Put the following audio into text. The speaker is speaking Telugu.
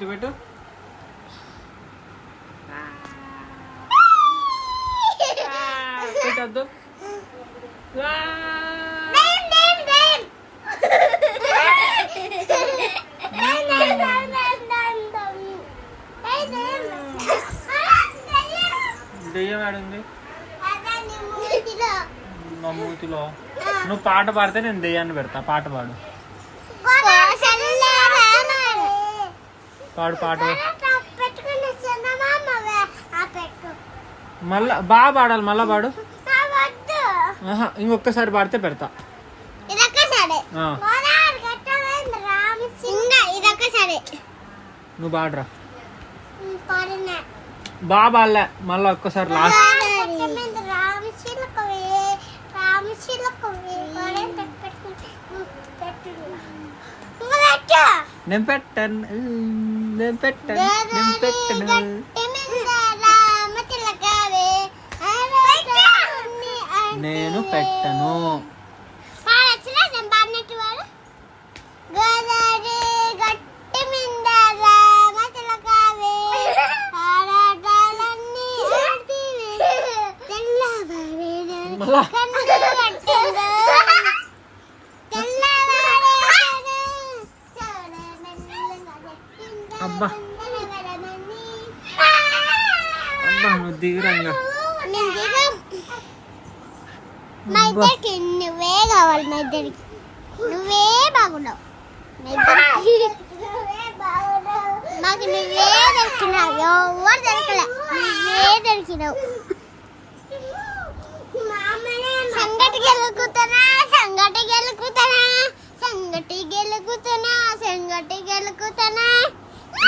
పెట్టు పెట్టద్దు దెయ్యం ఆడుంది మా మూతిలో. నువ్వు పాట పాడితే నేను దెయ్యాన్ని పెడతా. పాట పాడు పాడు పాట మళ్ళా బాగా పాడాలి. మళ్ళా పాడు. ఇంకొకసారి పాడితే పెడతా. నువ్వు పాడరా. బాగా పాడలే. మళ్ళా ఒక్కసారి లాస్ట్. నేను పెట్టను నేను పెట్టను నేను పెట్టను నేను పెట్టను. అబ్బా అబ్బా నువ్వు దిగురంగా. మా ఇద్దరికి నువ్వే కావాలి. మా ఇద్దరికి నువ్వే బాగున్నావు. మాకు నువ్వే దొరికినావు. ఎవరు దొరకలే. నువ్వే దొరికినావు. సంగటి గెలుకుతున్నా సంగటి గెలుకుతున్నా సంగటి గెలుకుతున్నా సంగటి గెలుకుతున్నా